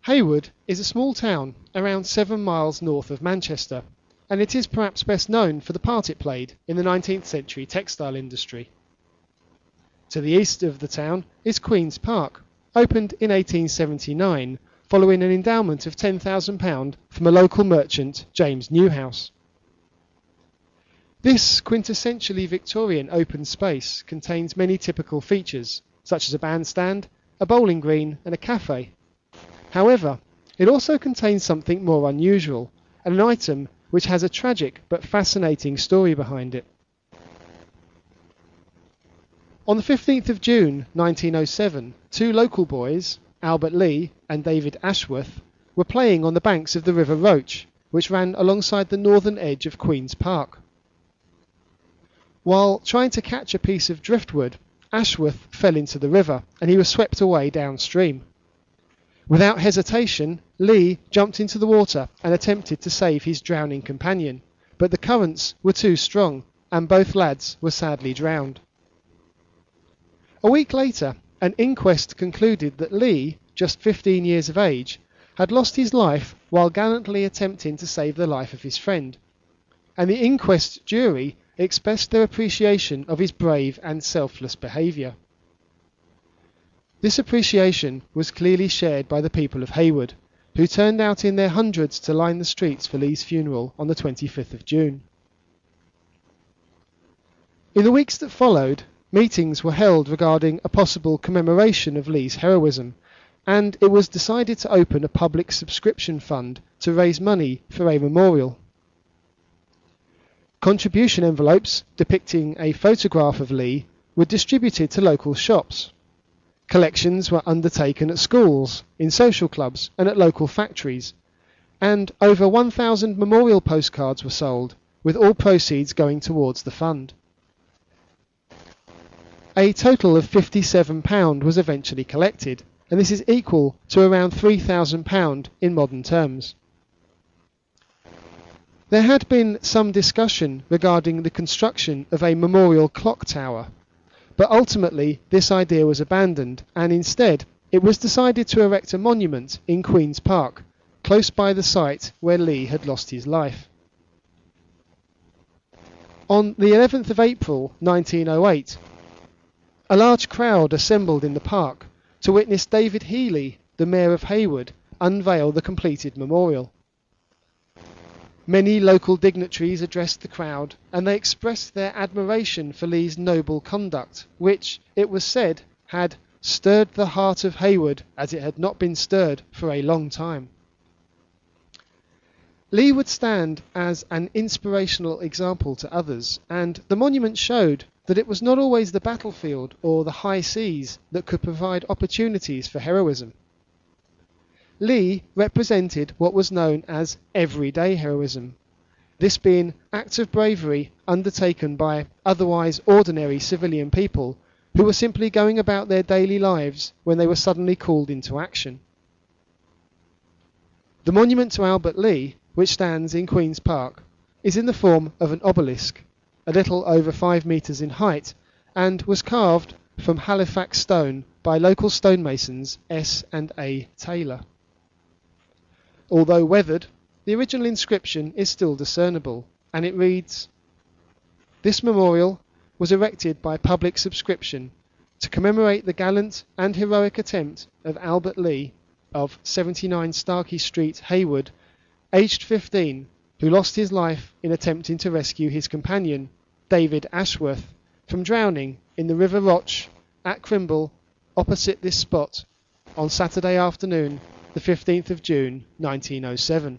Heywood is a small town around 7 miles north of Manchester, and it is perhaps best known for the part it played in the 19th century textile industry. To the east of the town is Queen's Park, opened in 1879 following an endowment of £10,000 from a local merchant, James Newhouse. This quintessentially Victorian open space contains many typical features, such as a bandstand, a bowling green and a cafe. However, it also contains something more unusual, and an item which has a tragic but fascinating story behind it. On the 15th of June 1907, two local boys, Albert Lee and David Ashworth, were playing on the banks of the River Roch, which ran alongside the northern edge of Queen's Park. While trying to catch a piece of driftwood, Ashworth fell into the river and he was swept away downstream. Without hesitation, Lee jumped into the water and attempted to save his drowning companion, but the currents were too strong and both lads were sadly drowned. A week later, an inquest concluded that Lee, just 15 years of age, had lost his life while gallantly attempting to save the life of his friend, and the inquest jury expressed their appreciation of his brave and selfless behaviour. This appreciation was clearly shared by the people of Heywood, who turned out in their hundreds to line the streets for Lee's funeral on the 25th of June. In the weeks that followed, meetings were held regarding a possible commemoration of Lee's heroism, and it was decided to open a public subscription fund to raise money for a memorial. Contribution envelopes depicting a photograph of Lee were distributed to local shops. Collections were undertaken at schools, in social clubs and at local factories, and over 1,000 memorial postcards were sold, with all proceeds going towards the fund. A total of £57 was eventually collected, and this is equal to around £3,000 in modern terms. There had been some discussion regarding the construction of a memorial clock tower, but ultimately this idea was abandoned, and instead it was decided to erect a monument in Queen's Park, close by the site where Lee had lost his life. On the 11th of April 1908, a large crowd assembled in the park to witness David Healy, the Mayor of Heywood, unveil the completed memorial. Many local dignitaries addressed the crowd, and they expressed their admiration for Lee's noble conduct, which, it was said, had stirred the heart of Heywood as it had not been stirred for a long time. Lee would stand as an inspirational example to others, and the monument showed that it was not always the battlefield or the high seas that could provide opportunities for heroism. Lee represented what was known as everyday heroism, this being acts of bravery undertaken by otherwise ordinary civilian people who were simply going about their daily lives when they were suddenly called into action. The monument to Albert Lee, which stands in Queen's Park, is in the form of an obelisk, a little over 5 metres in height, and was carved from Halifax stone by local stonemasons S. and A. Taylor. Although weathered, the original inscription is still discernible, and it reads, "This memorial was erected by public subscription to commemorate the gallant and heroic attempt of Albert Lee of 79 Starkey Street, Heywood, aged 15, who lost his life in attempting to rescue his companion, David Ashworth, from drowning in the River Roch at Crimble, opposite this spot, on Saturday afternoon, the 15th of June 1907.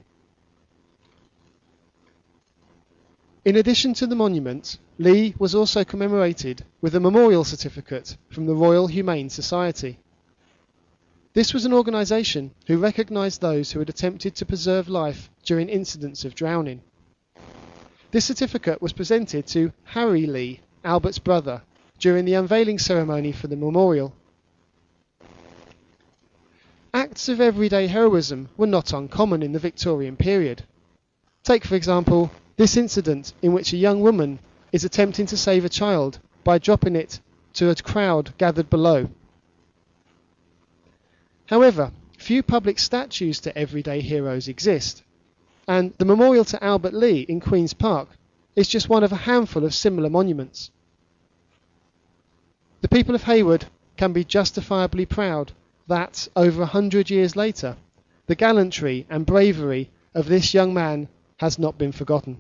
In addition to the monument, Lee was also commemorated with a memorial certificate from the Royal Humane Society. This was an organisation who recognised those who had attempted to preserve life during incidents of drowning. This certificate was presented to Harry Lee, Albert's brother, during the unveiling ceremony for the memorial. Acts of everyday heroism were not uncommon in the Victorian period. Take, for example, this incident in which a young woman is attempting to save a child by dropping it to a crowd gathered below. However, few public statues to everyday heroes exist, and the memorial to Albert Lee in Queen's Park is just one of a handful of similar monuments. The people of Heywood can be justifiably proud that, over 100 years later, the gallantry and bravery of this young man has not been forgotten.